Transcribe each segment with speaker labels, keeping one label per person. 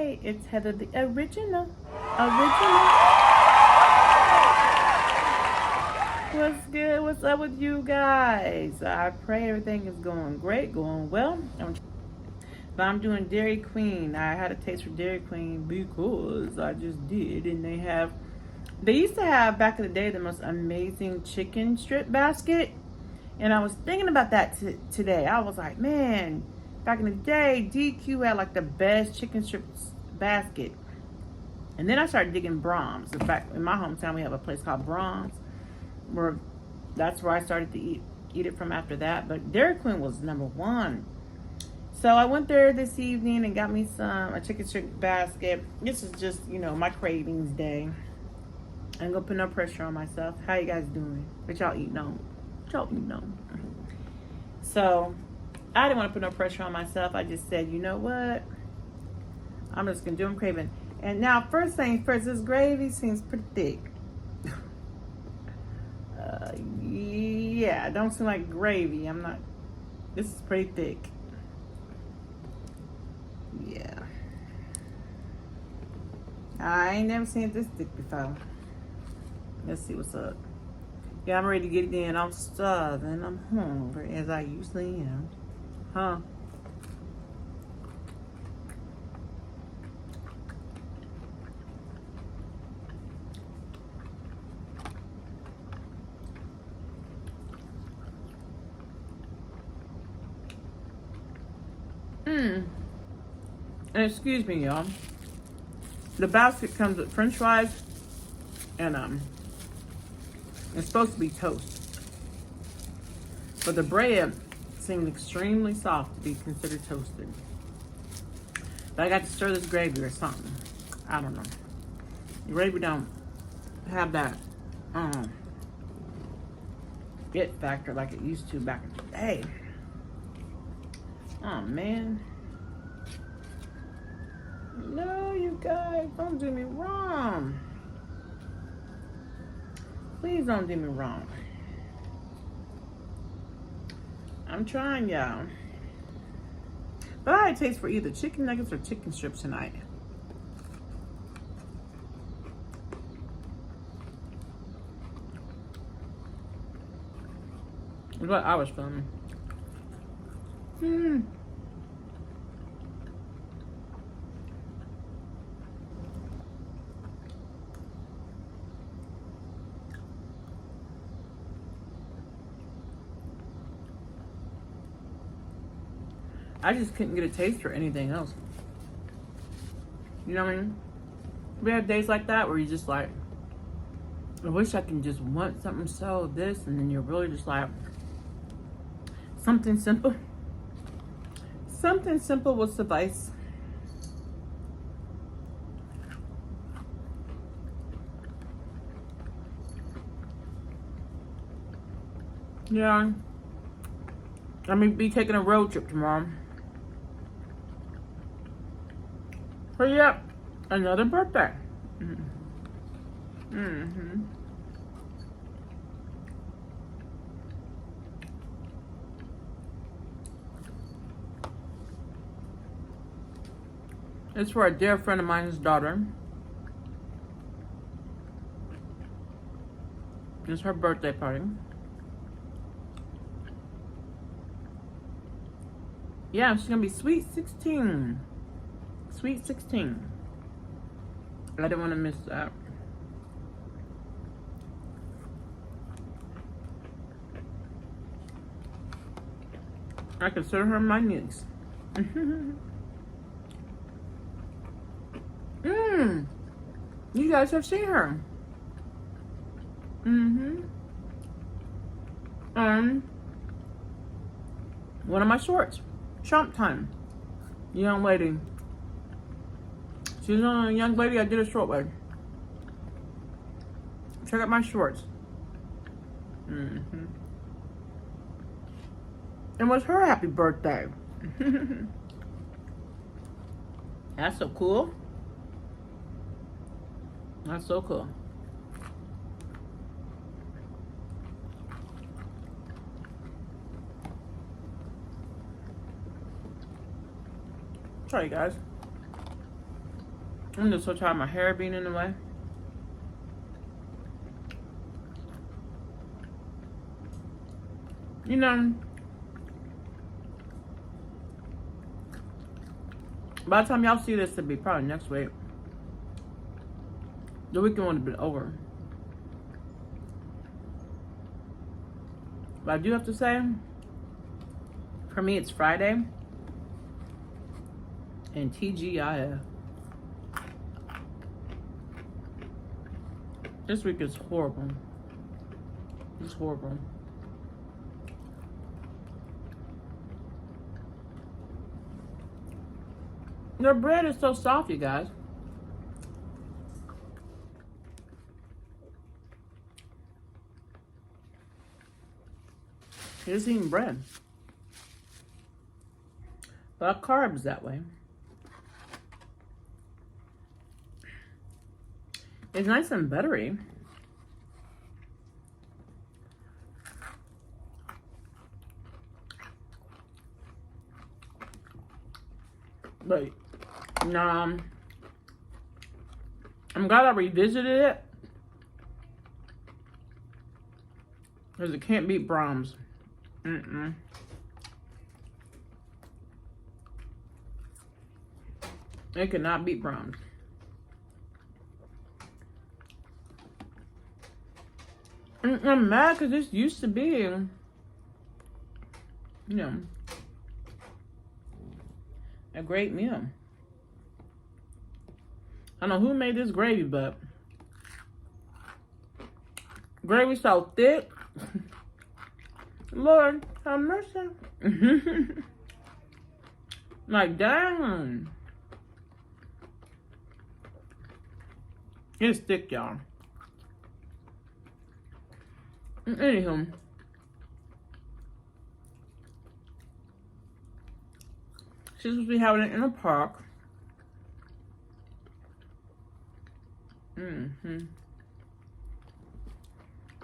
Speaker 1: Hey, it's Heather the original. What's good? What's up with you guys? I pray everything is going great, going well. But I'm doing Dairy Queen. I had a taste for Dairy Queen because I just did, and they used to have back in the day the most amazing chicken strip basket, and I was thinking about that today. I was like, man, back in the day, DQ had like the best chicken strips basket. And then I started digging Brahms. In fact, in my hometown, we have a place called Brahms, that's where I started to eat it from after that. But Dairy Queen was number one. So I went there this evening and got me a chicken strip basket. This is just, my cravings day. I ain't gonna put no pressure on myself. How you guys doing? What y'all eating on? So I didn't want to put no pressure on myself. I just said, you know what? I'm just gonna do them craving. And now, first thing first, this gravy seems pretty thick. Yeah, it don't seem like gravy. This is pretty thick. Yeah. I ain't never seen it this thick before. Let's see what's up. Yeah, I'm ready to get it in. I'm starving. I'm hungry, as I usually am. Huh? And excuse me, y'all. The basket comes with French fries and it's supposed to be toast. But the bread seemed extremely soft to be considered toasted. But I got to stir this gravy or something. I don't know. The gravy don't have that it factor like it used to back in the day. Oh man. No, you guys, don't do me wrong. Please don't do me wrong. I'm trying, y'all. But I had a taste for either chicken nuggets or chicken strips tonight. That's what I was feeling. I just couldn't get a taste for anything else. You know what I mean? We have days like that where you just like, I wish I can just want something so this, and then you're really just like, something simple. Something simple will suffice. Yeah. I'm gonna be taking a road trip tomorrow. Hurry up. Another birthday. It's for a dear friend of mine's daughter. It's her birthday party. Yeah, she's gonna be sweet 16. Sweet 16. I didn't want to miss that. I consider her my niece. You guys have seen her. One of my shorts. Chomp time. Young lady. She's a young lady I did a short with. Check out my shorts. It was her happy birthday. That's so cool. That's so cool. Sorry guys. I'm just so tired of my hair being in the way. You know, by the time y'all see this, it'll be probably next week. The weekend would have been over. But I do have to say, for me, it's Friday. And TGIF. This week is horrible. It's horrible. Their bread is so soft, you guys. You're just eating bread. But carbs that way. It's nice and buttery. But no, I'm glad I revisited it because it can't beat Brahms. It cannot beat Brahms. I'm mad because this used to be, you know, a great meal. I don't know who made this gravy, but gravy so thick. Lord, have mercy. Like, dang. It's thick, y'all. Anywho. She's supposed to be having it in a park.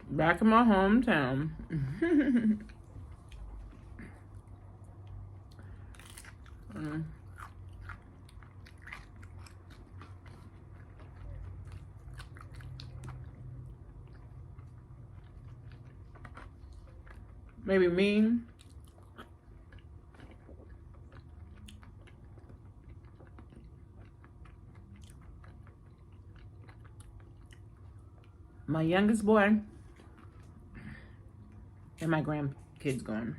Speaker 1: Back in my hometown. Maybe me. My youngest boy and my grandkids gone.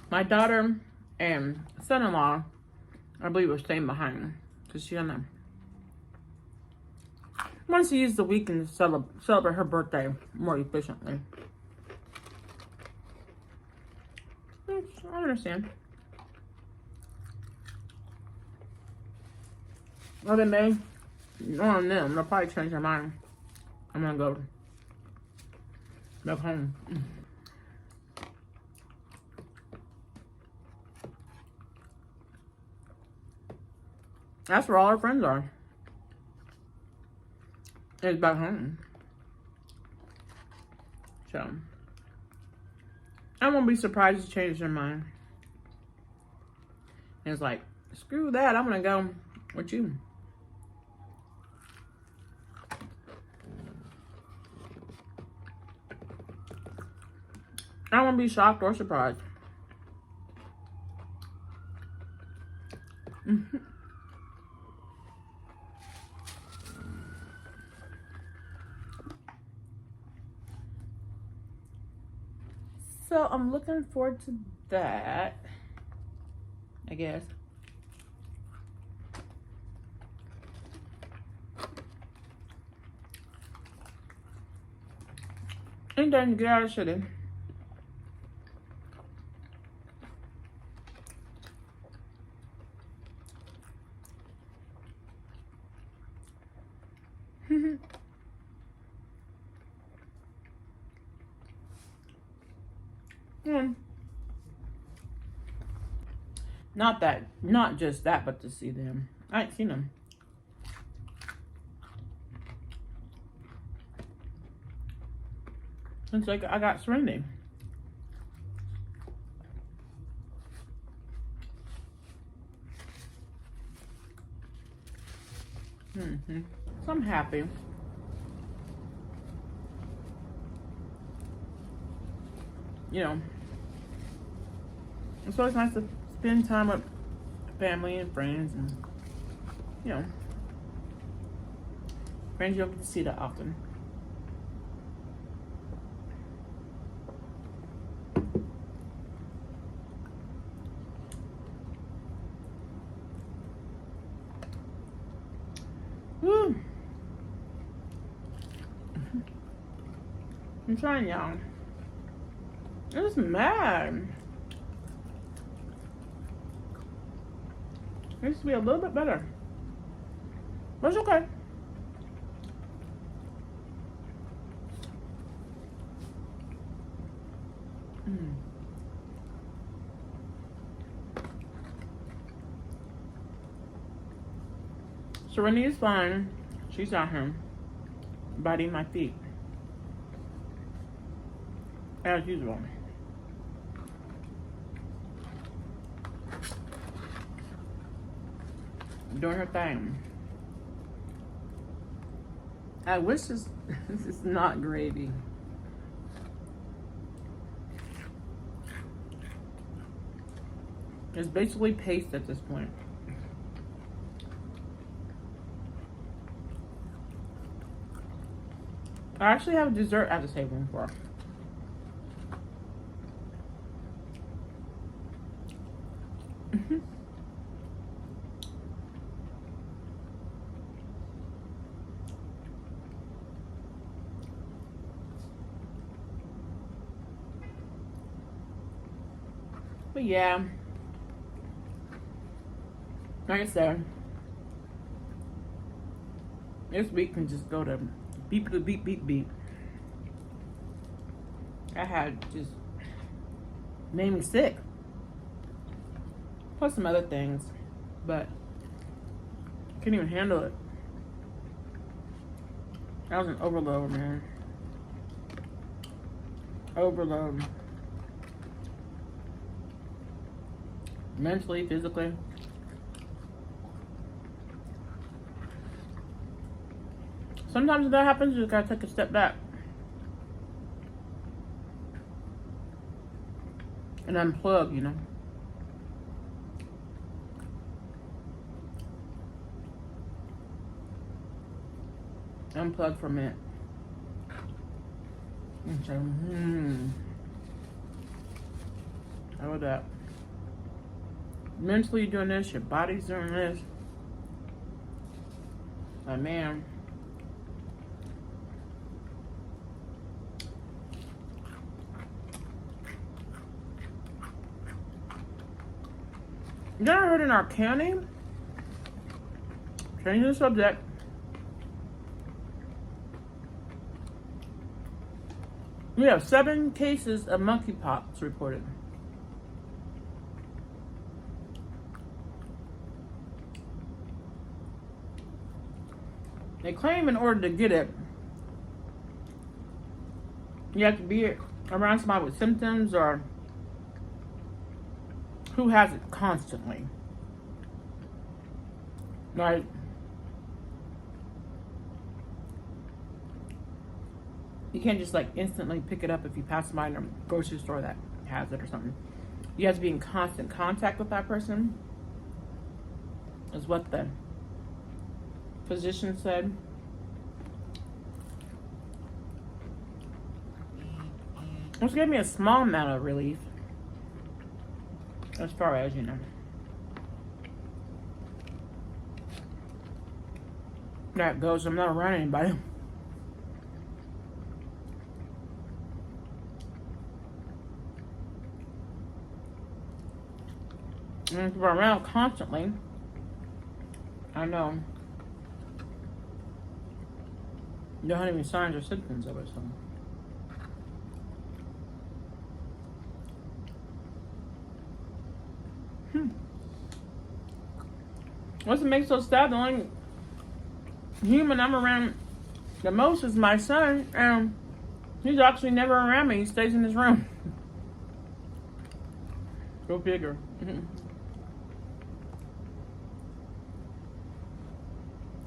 Speaker 1: My daughter and son-in-law, I believe, are staying behind because she don't know. Wants to use the weekend to celebrate her birthday more efficiently. I understand. Well, they may. On them, they'll probably change their mind. I'm gonna go back home. That's where all our friends are. It's back home. So I won't be surprised to change their mind. And it's like, screw that, I'm gonna go with you. I won't be shocked or surprised. So I'm looking forward to that, I guess. Ain't time to get out of shitty. Not just that, but to see them. I ain't seen them. Since like I got Serenity. So I'm happy. You know, it's always nice to spend time with family and friends, and you know, friends you don't get to see that often. Woo! I'm trying, y'all. I'm just mad. It used to be a little bit better, but it's okay. Serenity is fine. She's out here biting my feet as usual. Doing her thing. I wish this is not gravy. It's basically paste at this point. I actually have dessert at the table for. But yeah, like I said, this week can just go to beep to beep beep beep. I had just made me sick. Plus some other things, but couldn't even handle it. That was an overload, man. Overload. Mentally, physically. Sometimes when that happens, you gotta take a step back and unplug, you know. Unplug for a minute. And say, how about that? Mentally doing this, your body's doing this. Like, man. You never heard in our county? Changing the subject. We have 7 cases of monkeypox reported. They claim in order to get it, you have to be around somebody with symptoms or who has it constantly. Like, you can't just like instantly pick it up if you pass by in a grocery store that has it or something. You have to be in constant contact with that person, is what the physician said. Which gave me a small amount of relief, as far as you know. That goes, I'm not around anybody. And if we're around constantly, I know you don't have any signs or symptoms of it, so. What's it make so sad? The only human I'm around the most is my son, and he's actually never around me. He stays in his room. Go bigger.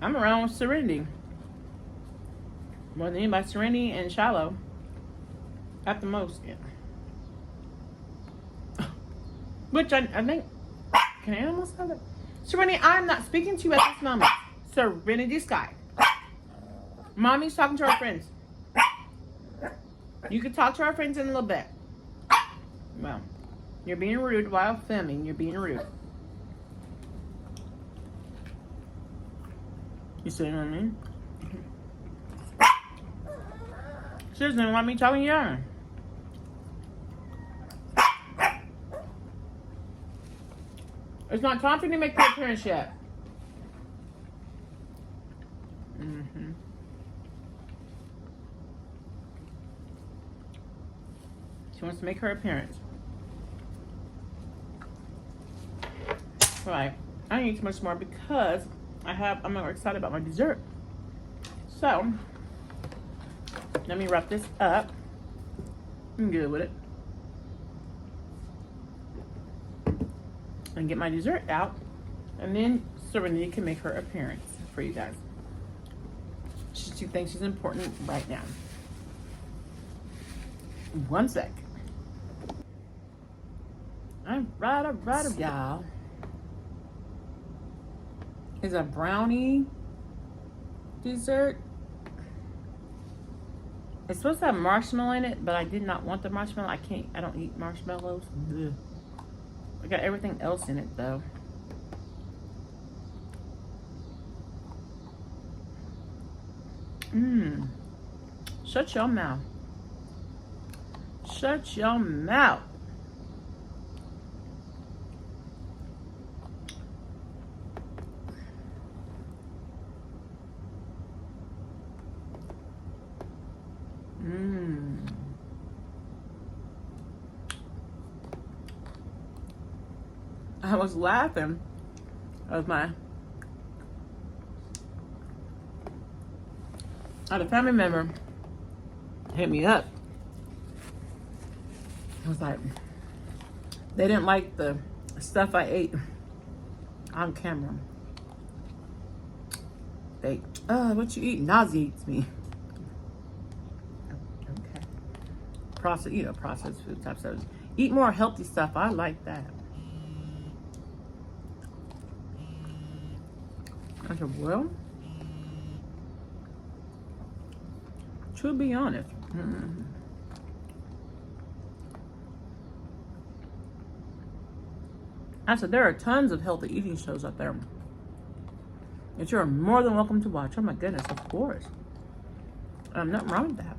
Speaker 1: I'm around with Serenity. More than anybody. Serenity and Shiloh. At the most, yeah. Which I think, can animals have that? Serenity, I'm not speaking to you at this moment. Serenity Sky. Mommy's talking to her friends. You can talk to our friends in a little bit. Well, you're being rude while filming. You're being rude. You see what I mean? She doesn't want me talking to you. It's not time for you to make your appearance yet. She wants to make her appearance. Right. I don't eat too much more because I'm more excited about my dessert. So, let me wrap this up. I'm good with it. And get my dessert out. And then Serenity can make her appearance for you guys. She thinks she's important right now. One sec. All right, y'all. Is a brownie dessert. It's supposed to have marshmallow in it, but I did not want the marshmallow. I don't eat marshmallows. Ugh. I got everything else in it though. Shut your mouth. Shut your mouth. I was laughing as I had a family member hit me up. I was like, they didn't like the stuff I ate on camera. What you eat nauseates me. Okay. Processed food type stuff. Eat more healthy stuff. I like that. I said, well, to be honest, I said, there are tons of healthy eating shows out there that you're more than welcome to watch. Oh my goodness, of course. Nothing wrong with that.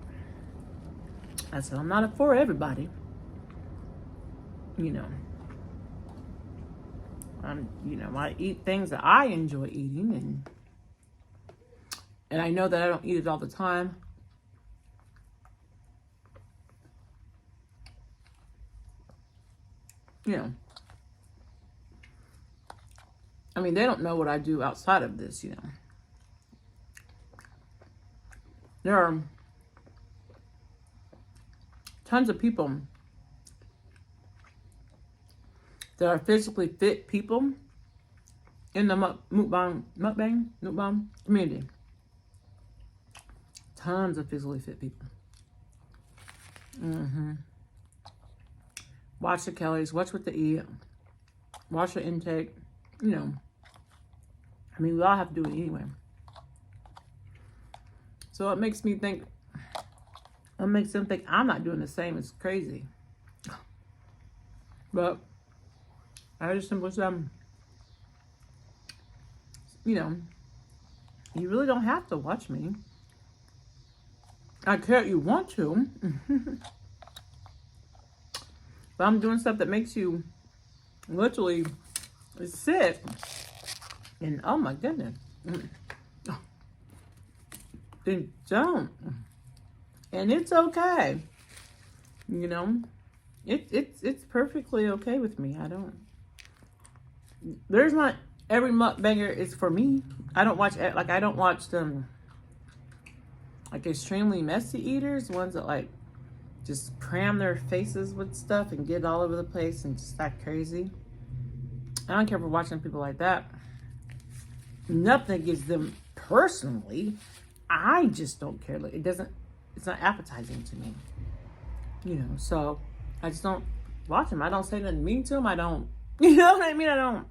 Speaker 1: I said, I'm not for everybody. I eat things that I enjoy eating, and I know that I don't eat it all the time. I mean, they don't know what I do outside of this, There are tons of people that are physically fit people in the Mukbang community. Tons of physically fit people. Watch the Kellys, watch what they eat, watch the intake. I mean, we all have to do it anyway. So it makes me think, it makes them think I'm not doing the same. It's crazy. But I just simply said, you really don't have to watch me. I care if you want to. But I'm doing stuff that makes you literally sit. And oh my goodness. Then don't. And it's okay. You know, it's perfectly okay with me. There's not every mukbanger is for me. I don't watch them like extremely messy eaters, ones that like just cram their faces with stuff and get all over the place and just act crazy. I don't care for watching people like that. Nothing against them personally. I just don't care. Like, it's not appetizing to me. You know, so I just don't watch them. I don't say nothing mean to them. I don't, you know what I mean? I don't,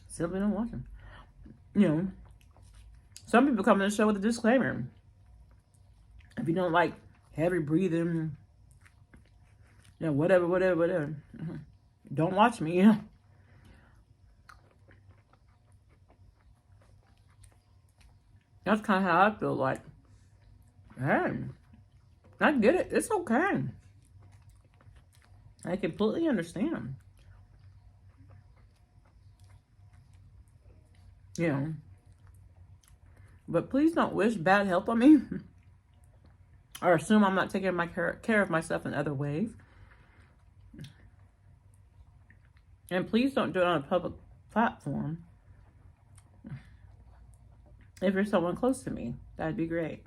Speaker 1: simply don't watch them. You know, some people come on the show with a disclaimer. If you don't like heavy breathing, you know, whatever. Don't watch me, you know. That's kind of how I feel like. Hey, I get it. It's okay. I completely understand. You know. But please don't wish bad health on me. Or assume I'm not taking care of myself in other ways. And please don't do it on a public platform. If you're someone close to me, that'd be great.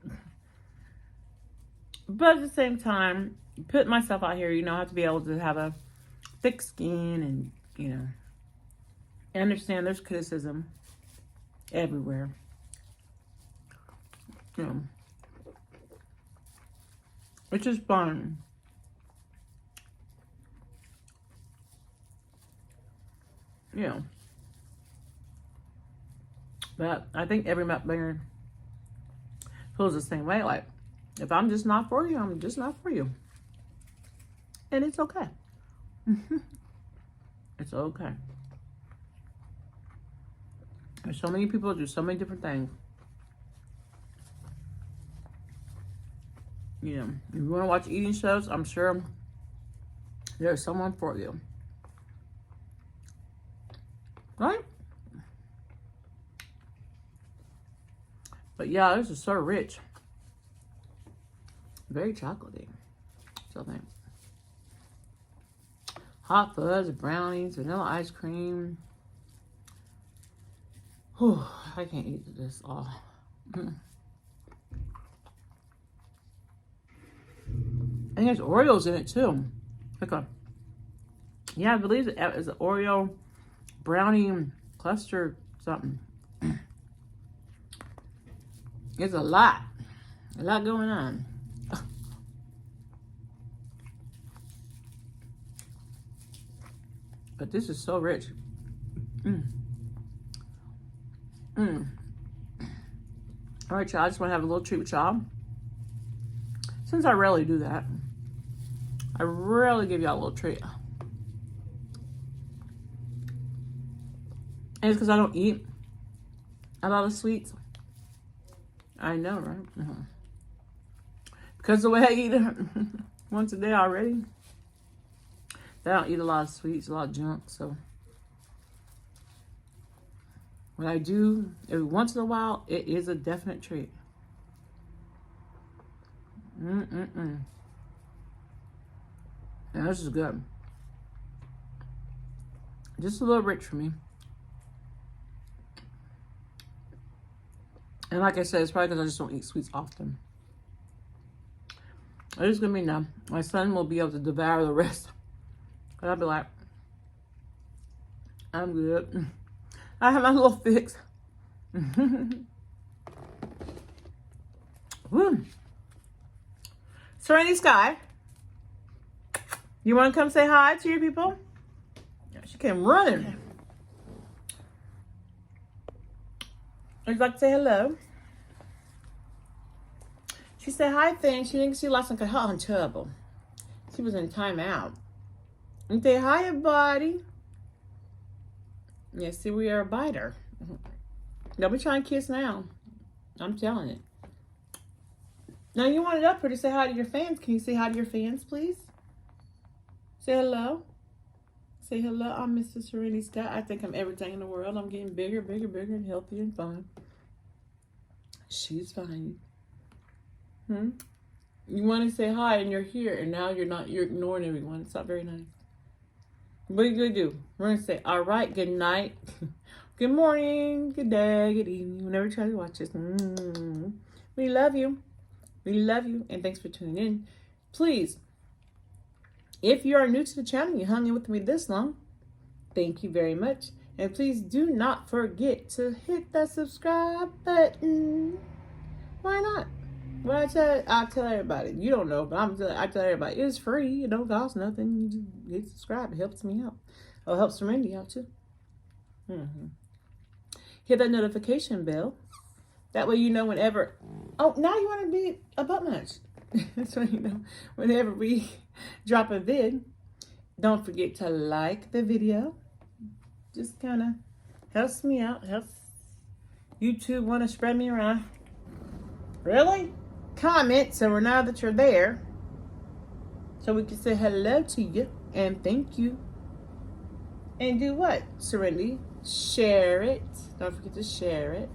Speaker 1: But at the same time, put myself out here, you know, I have to be able to have a thick skin and, you know, understand there's criticism everywhere. You know, which is fun. You know. But I think every mukbanger feels the same way. Like, if I'm just not for you, I'm just not for you. And it's okay. It's okay. There's so many people do so many different things. You know, if you want to watch eating shows, I'm sure there's someone for you. Right? But yeah, this is so rich. Very chocolatey. So thanks. Hot fuzz, brownies, vanilla ice cream. Whew, I can't eat this all. And there's Oreos in it too. Okay. Yeah, I believe it's an Oreo brownie cluster something. There's a lot going on. But this is so rich. All right, y'all, I just want to have a little treat with y'all. Since I rarely do that, I rarely give y'all a little treat. And it's because I don't eat a lot of sweets. I know, right? Because the way I eat once a day already, I don't eat a lot of sweets, a lot of junk. So when I do, every once in a while, it is a definite treat. Now, this is good. Just a little rich for me. And like I said, it's probably because I just don't eat sweets often. It's just going to be now. My son will be able to devour the rest. And I'll be like, I'm good. I have my little fix. Woo. Serenity Sky, you want to come say hi to your people? Yeah, she came running. Would you like to say hello? She said hi, thing. She didn't see last night. On trouble. She was in timeout. And say hi, everybody. Yeah, see, we are a biter. Don't be trying to kiss now. I'm telling it. Now you want it up here to say hi to your fans. Can you say hi to your fans, please? Say hello. say hello. I'm Mr. Serenity Scott. I think I'm everything in the world. I'm getting bigger, bigger, bigger, and healthier and fun. She's fine. You want to say hi and you're here, and now you're not. You're ignoring everyone. It's not very nice. What are you going to do? We're going to say, all right, good night, good morning, good day, good evening, whenever you try to watch this. We love you. We love you, and thanks for tuning in. Please, if you are new to the channel, you hung in with me this long, thank you very much. And please do not forget to hit that subscribe button. Why not? Well, I'll tell everybody. You don't know, but I tell everybody. It's free. It don't cost nothing. You just hit subscribe. It helps me out. It helps Randy out too. Hit that notification bell. That way you know whenever. Oh, now you want to be a butt munch. So you know whenever we drop a vid. Don't forget to like the video. Just kind of helps me out. Helps YouTube want to spread me around. Really? Comment so we know that you're there, so we can say hello to you and thank you. And do what, Serenity? Share it. Don't forget to share it.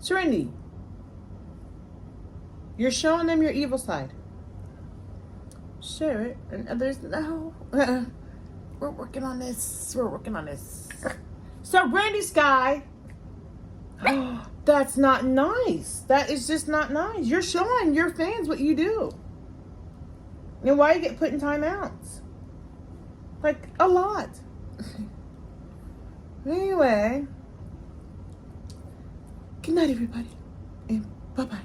Speaker 1: Serenity, you're showing them your evil side. Share it, and others no. We're working on this. We're working on this. Serenity Sky. That's not nice. That is just not nice. You're showing your fans what you do. And why you get put in timeouts? Like, a lot. Anyway. Good night, everybody. And bye-bye.